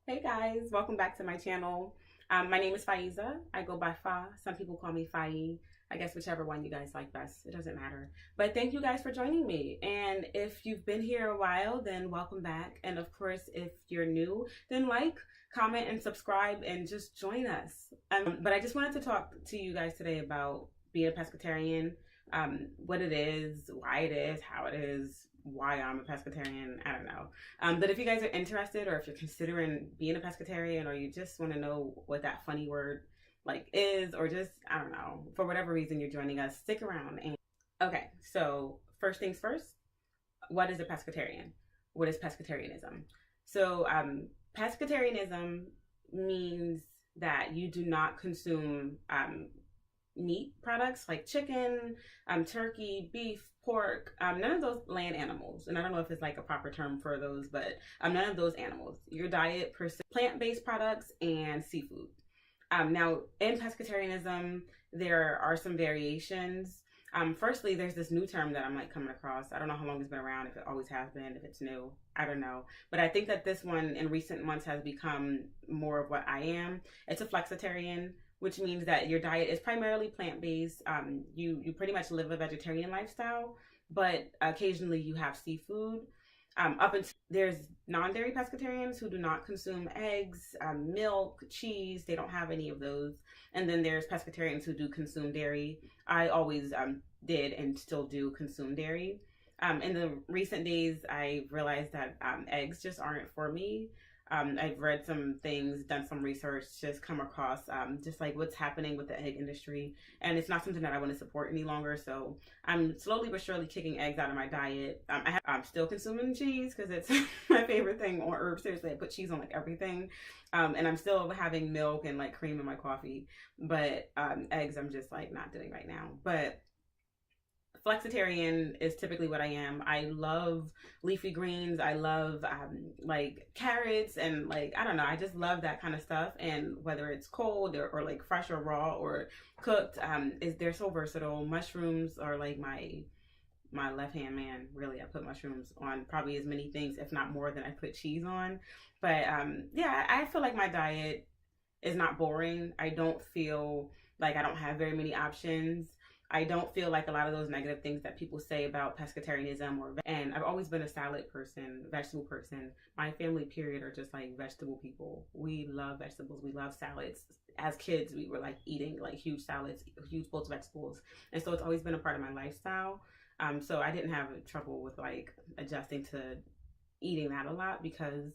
Hey guys, welcome back to my channel. My name is Faiza. I go by Fa. Some people call me Fai. I guess whichever one you guys like best. It doesn't matter. But thank you guys for joining me. And if you've been here a while, then welcome back. And of course, if you're new, then like, comment, and subscribe and just join us. But I just wanted to talk to you guys today about being a pescatarian, what it is, why it is, how it is, why I'm a pescatarian. I don't know. But if you guys are interested, or if you're considering being a pescatarian, or you just want to know what that funny word like is, or just, I don't know, for whatever reason you're joining us, stick around. And okay, so first things first, what is a pescatarian? What is pescetarianism? So pescetarianism means that you do not consume meat products like chicken, turkey, beef, pork, none of those land animals. And I don't know if it's like a proper term for those, but none of those animals. Your diet per se, plant-based products and seafood. Now, in pescetarianism, there are some variations. Firstly, there's this new term that I'm like coming across. I don't know how long it's been around, if it always has been, if it's new, I don't know. But I think that this one in recent months has become more of what I am. It's a flexitarian, which means that your diet is primarily plant-based. You pretty much live a vegetarian lifestyle, but occasionally you have seafood. Up until there's non-dairy pescatarians who do not consume eggs, milk, cheese. They don't have any of those. And then there's pescatarians who do consume dairy. I always did and still do consume dairy. In the recent days, I realized that eggs just aren't for me. I've read some things, done some research, just come across just like what's happening with the egg industry. And it's not something that I want to support any longer. So I'm slowly but surely kicking eggs out of my diet. I'm still consuming cheese because it's my favorite thing on earth. Seriously, I put cheese on like everything. And I'm still having milk and like cream in my coffee. But eggs I'm just like not doing right now. But flexitarian is typically what I am. I love leafy greens. I love like carrots and like, I don't know, I just love that kind of stuff. And whether it's cold or like fresh or raw or cooked, they're so versatile. Mushrooms are like my left hand man. Really, I put mushrooms on probably as many things, if not more, than I put cheese on. But yeah, I feel like my diet is not boring. I don't feel like I don't have very many options. I don't feel like a lot of those negative things that people say about pescatarianism and I've always been a salad person, vegetable person. My family period are just like vegetable people. We love vegetables. We love salads. As kids, we were like eating like huge salads, huge bowls of vegetables. And so it's always been a part of my lifestyle. So I didn't have trouble with like adjusting to eating that a lot because,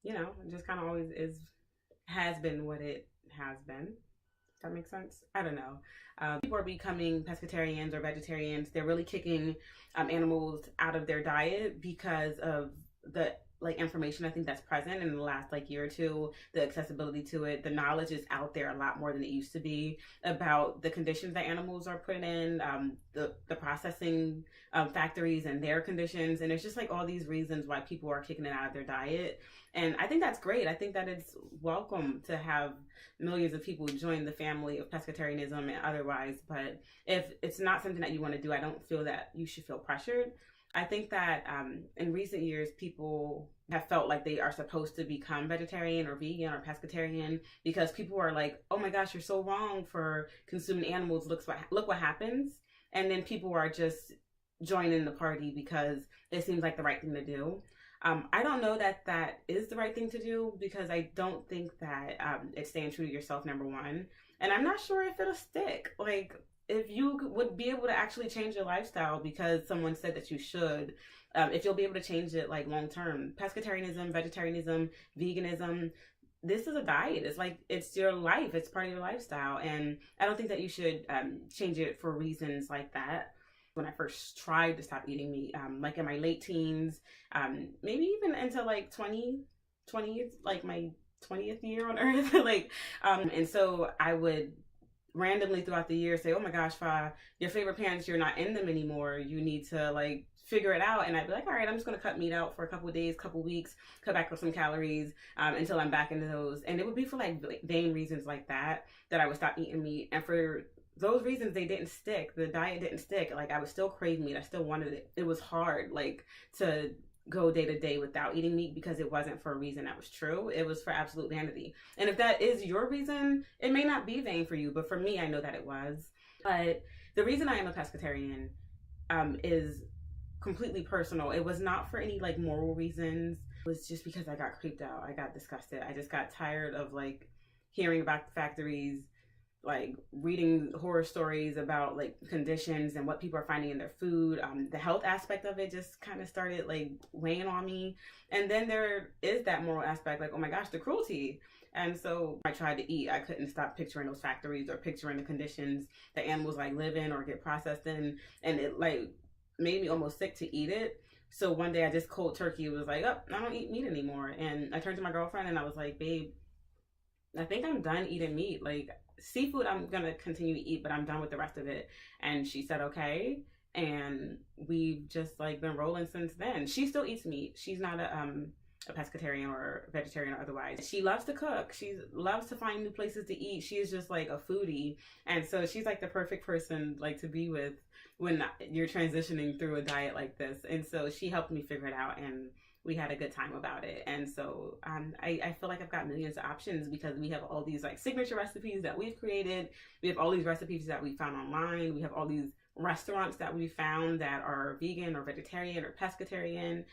you know, it just kind of always has been what it has been. That makes sense? I don't know. People are becoming pescatarians or vegetarians. They're really kicking animals out of their diet because of the like information I think that's present in the last like year or two, the accessibility to it. The knowledge is out there a lot more than it used to be about the conditions that animals are put in, the processing factories and their conditions. And it's just like all these reasons why people are kicking it out of their diet. And I think that's great. I think that it's welcome to have millions of people join the family of pescatarianism and otherwise. But if it's not something that you want to do, I don't feel that you should feel pressured. I think that in recent years, people have felt like they are supposed to become vegetarian or vegan or pescatarian because people are like, oh my gosh, you're so wrong for consuming animals. Look what happens. And then people are just joining the party because it seems like the right thing to do. I don't know that that is the right thing to do because I don't think that it's staying true to yourself, number one. And I'm not sure if it'll stick. Like, if you would be able to actually change your lifestyle because someone said that you should, if you'll be able to change it like long term. Pescatarianism, vegetarianism, veganism, this is a diet. It's like, it's your life. It's part of your lifestyle. And I don't think that you should change it for reasons like that. When I first tried to stop eating meat, like in my late teens, maybe even into like 20, like my 20th year on earth. Like, and so I would randomly throughout the year say, oh my gosh, Fa, your favorite pants, you're not in them anymore. You need to like figure it out. And I'd be like, all right, I'm just going to cut meat out for a couple of days, couple weeks, cut back on some calories until I'm back into those. And it would be for like vain reasons like that I would stop eating meat. And for those reasons, they didn't stick. The diet didn't stick. Like, I would still crave meat. I still wanted it. It was hard, like, to go day to day without eating meat because it wasn't for a reason that was true. It was for absolute vanity. And if that is your reason, it may not be vain for you, but for me, I know that it was. But the reason I am a pescatarian is completely personal. It was not for any like moral reasons. It was just because I got creeped out. I got disgusted. I just got tired of like hearing about the factories, like reading horror stories about like conditions and what people are finding in their food. The health aspect of it just kind of started like weighing on me. And then there is that moral aspect, like, oh my gosh, the cruelty. And so I tried to eat. I couldn't stop picturing those factories or picturing the conditions the animals like live in or get processed in. And it like made me almost sick to eat it. So one day I just cold turkey was like, oh, I don't eat meat anymore. And I turned to my girlfriend and I was like, babe, I think I'm done eating meat. Like seafood, I'm going to continue to eat, but I'm done with the rest of it. And she said, okay. And we've just like been rolling since then. She still eats meat. She's not a pescatarian or vegetarian or otherwise. She loves to cook. She loves to find new places to eat. She is just like a foodie. And so she's like the perfect person like to be with when you're transitioning through a diet like this. And so she helped me figure it out and we had a good time about it. And so I feel like I've got millions of options because we have all these like signature recipes that we've created. We have all these recipes that we found online. We have all these restaurants that we found that are vegan or vegetarian or pescatarian.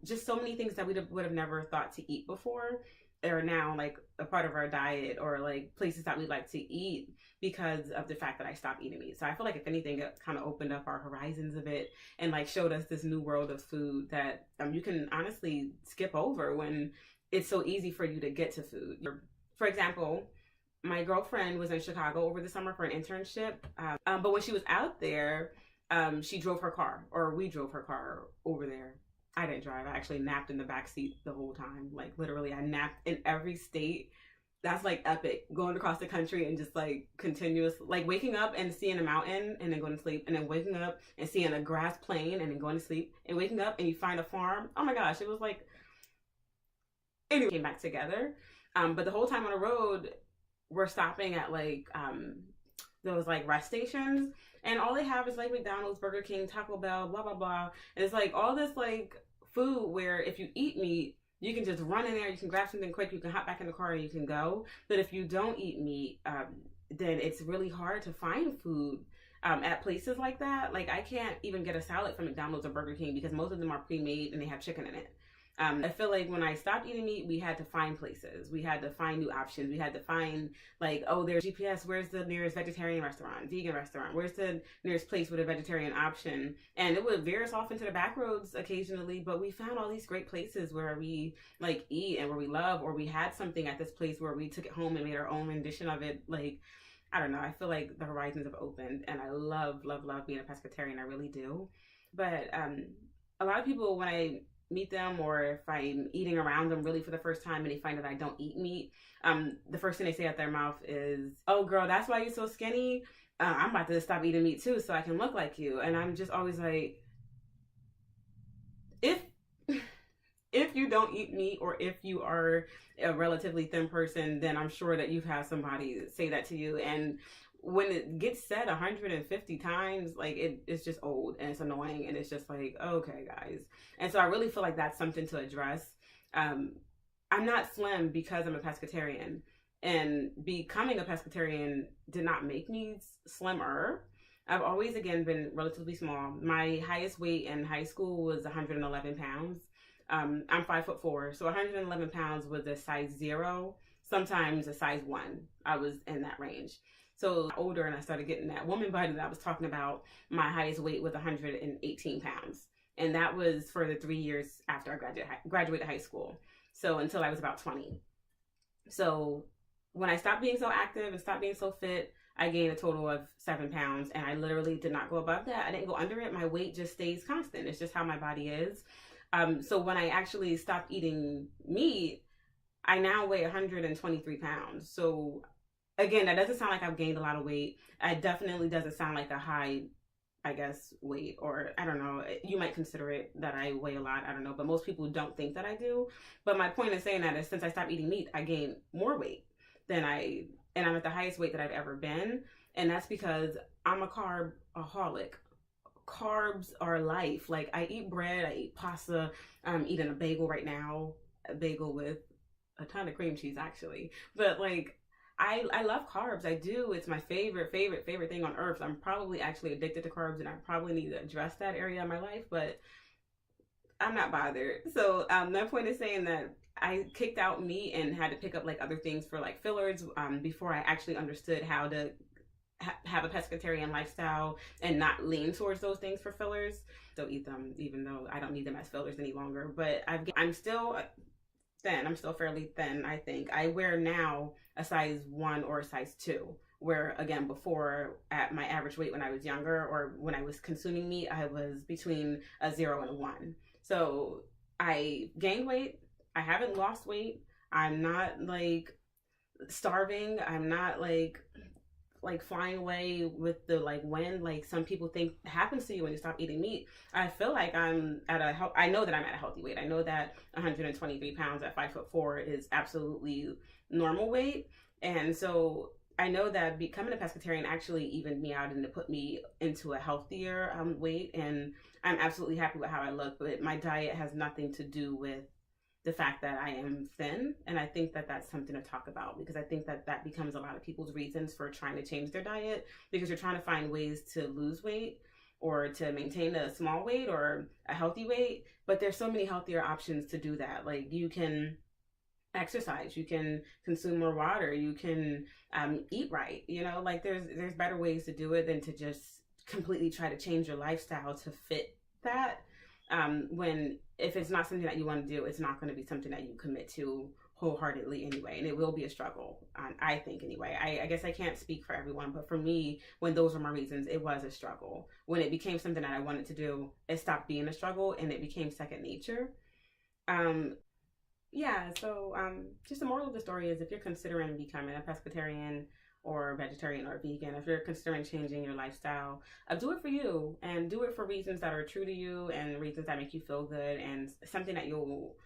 Just so many things that we would have never thought to eat before are now like a part of our diet or like places that we like to eat because of the fact that I stopped eating meat. So I feel like if anything, it kind of opened up our horizons a bit and like showed us this new world of food that you can honestly skip over when it's so easy for you to get to food. For example, my girlfriend was in Chicago over the summer for an internship, but when she was out there, she drove her car, or we drove her car over there. I didn't drive. I actually napped in the back seat the whole time. Like literally, I napped in every state. That's like epic, going across the country and just like continuous, like waking up and seeing a mountain and then going to sleep, and then waking up and seeing a grass plain and then going to sleep, and waking up and you find a farm. Oh my gosh, it was like, anyway, came back together. But the whole time on the road, we're stopping at like those like rest stations, and all they have is like McDonald's, Burger King, Taco Bell, blah blah blah. And it's like all this like food where if you eat meat, you can just run in there, you can grab something quick, you can hop back in the car and you can go. But if you don't eat meat, then it's really hard to find food at places like that. Like I can't even get a salad from McDonald's or Burger King because most of them are pre-made and they have chicken in it. I feel like when I stopped eating meat, we had to find places. We had to find new options. We had to find like, oh, there's GPS. Where's the nearest vegetarian restaurant, vegan restaurant? Where's the nearest place with a vegetarian option? And it would veer us off into the back roads occasionally, but we found all these great places where we like eat and where we love, or we had something at this place where we took it home and made our own rendition of it. Like, I don't know. I feel like the horizons have opened and I love, love, love being a pescatarian. I really do. But a lot of people, when I meet them or if I'm eating around them really for the first time and they find that I don't eat meat, the first thing they say out their mouth is, oh girl, that's why you're so skinny. I'm about to stop eating meat too so I can look like you. And I'm just always like, if you don't eat meat or if you are a relatively thin person, then I'm sure that you've had somebody say that to you. And when it gets said 150 times, like it's just old and it's annoying and it's just like, okay guys. And so I really feel like that's something to address. I'm not slim because I'm a pescatarian, and becoming a pescatarian did not make me slimmer. I've always again been relatively small. My highest weight in high school was 111 pounds. I'm 5'4", so 111 pounds was a size 0, sometimes a size 1. I was in that range. So older and I started getting that woman body that I was talking about, my highest weight was 118 pounds. And that was for the 3 years after I graduated high school. So until I was about 20. So when I stopped being so active and stopped being so fit, I gained a total of 7 pounds, and I literally did not go above that. I didn't go under it. My weight just stays constant. It's just how my body is. So when I actually stopped eating meat, I now weigh 123 pounds. So again, that doesn't sound like I've gained a lot of weight. It definitely doesn't sound like a high, I guess, weight, or I don't know. You might consider it that I weigh a lot. I don't know. But most people don't think that I do. But my point in saying that is since I stopped eating meat, I gained more weight and I'm at the highest weight that I've ever been. And that's because I'm a carbaholic. carbs are life. Like, I eat bread, I eat pasta, I'm eating a bagel right now, a bagel with a ton of cream cheese actually. But like, I love carbs. I do. It's my favorite thing on earth. I'm probably actually addicted to carbs, and I probably need to address that area of my life, but I'm not bothered. So my point is saying that I kicked out meat and had to pick up like other things for like fillers before I actually understood how to have a pescatarian lifestyle and not lean towards those things for fillers. Still eat them, even though I don't need them as fillers any longer. But I'm still thin. I'm still fairly thin, I think. I wear now a size 1 or a size 2. Where, again, before, at my average weight when I was younger or when I was consuming meat, I was between a 0 and a 1. So I gained weight. I haven't lost weight. I'm not like starving. I'm not like flying away with the like wind, like some people think happens to you when you stop eating meat. I feel like I'm at I know that I'm at a healthy weight. I know that 123 pounds at 5'4" is absolutely normal weight. And so I know that becoming a pescatarian actually evened me out and to put me into a healthier weight. And I'm absolutely happy with how I look, but my diet has nothing to do with the fact that I am thin. And I think that that's something to talk about, because I think that that becomes a lot of people's reasons for trying to change their diet, because you're trying to find ways to lose weight or to maintain a small weight or a healthy weight. But there's so many healthier options to do that. Like, you can exercise, you can consume more water, you can eat right, you know, like there's better ways to do it than to just completely try to change your lifestyle to fit that. When if it's not something that you want to do, it's not going to be something that you commit to wholeheartedly anyway, and it will be a struggle. I think anyway. I guess I can't speak for everyone, but for me, when those were my reasons, it was a struggle. When it became something that I wanted to do, it stopped being a struggle and it became second nature. Yeah, so just the moral of the story is, if you're considering becoming a pescatarian or vegetarian or vegan, if you're considering changing your lifestyle, do it for you, and do it for reasons that are true to you and reasons that make you feel good, and something that you'll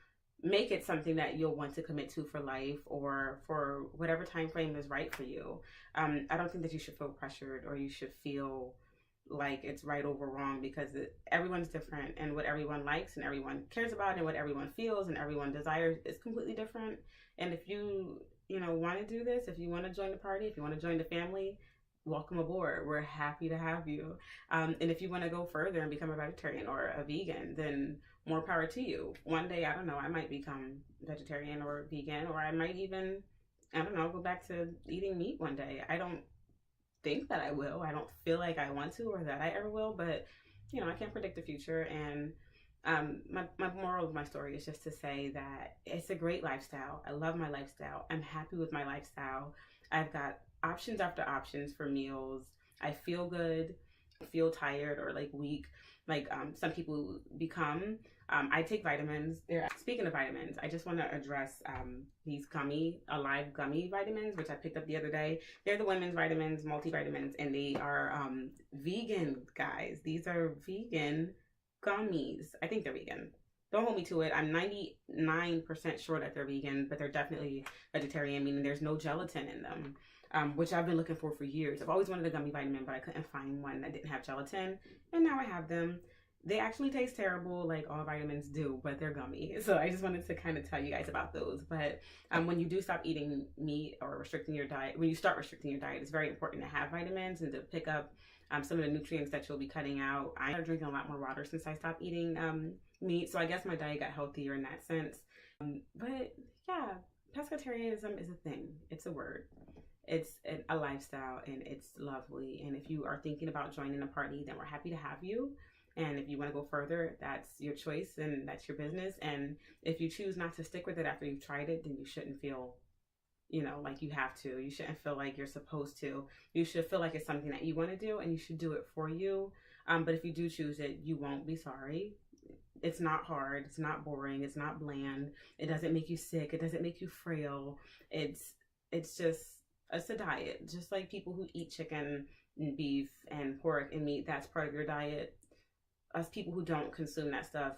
make it something that you'll want to commit to for life or for whatever time frame is right for you. I don't think that you should feel pressured or you should feel like it's right over wrong, because everyone's different, and what everyone likes and everyone cares about and what everyone feels and everyone desires is completely different. And if you want to do this, if you want to join the party, if you want to join the family, welcome aboard. We're happy to have you. And if you want to go further and become a vegetarian or a vegan, then more power to you. One day, I don't know, I might become vegetarian or vegan, or I might even, I don't know, go back to eating meat one day. I don't think that I will. I don't feel like I want to, or that I ever will, but I can't predict the future. And my moral of my story is just to say that it's a great lifestyle. I love my lifestyle. I'm happy with my lifestyle. I've got options after options for meals. I feel good. I feel tired or like weak, like some people become. I take vitamins. Speaking of vitamins, I just want to address these Alive gummy vitamins, which I picked up the other day. They're the women's vitamins, multivitamins, and they are vegan, guys. These are vegan gummies. I think they're vegan. Don't hold me to it. I'm 99% sure that they're vegan, but they're definitely vegetarian, meaning there's no gelatin in them, which I've been looking for years. I've always wanted a gummy vitamin, but I couldn't find one that didn't have gelatin, and now I have them. They actually taste terrible, like all vitamins do, but they're gummy. So I just wanted to kind of tell you guys about those. But when you do stop eating meat or restricting your diet, when you start restricting your diet, it's very important to have vitamins and to pick up some of the nutrients that you'll be cutting out. I started drinking a lot more water since I stopped eating meat. So I guess my diet got healthier in that sense. But yeah, pescatarianism is a thing. It's a word. It's a lifestyle, and it's lovely. And if you are thinking about joining a party, then we're happy to have you. And if you want to go further, that's your choice and that's your business. And if you choose not to stick with it after you've tried it, then you shouldn't feel, like you have to. You shouldn't feel like you're supposed to. You should feel like it's something that you want to do, and you should do it for you. But if you do choose it, you won't be sorry. It's not hard. It's not boring. It's not bland. It doesn't make you sick. It doesn't make you frail. It's a diet. Just like people who eat chicken and beef and pork and meat, that's part of your diet. Us people who don't consume that stuff,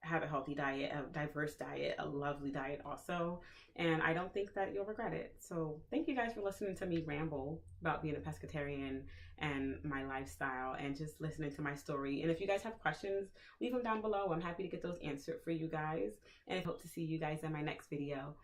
have a healthy diet, a diverse diet, a lovely diet also. And I don't think that you'll regret it. So thank you guys for listening to me ramble about being a pescatarian and my lifestyle and just listening to my story. And if you guys have questions, leave them down below. I'm happy to get those answered for you guys. And I hope to see you guys in my next video.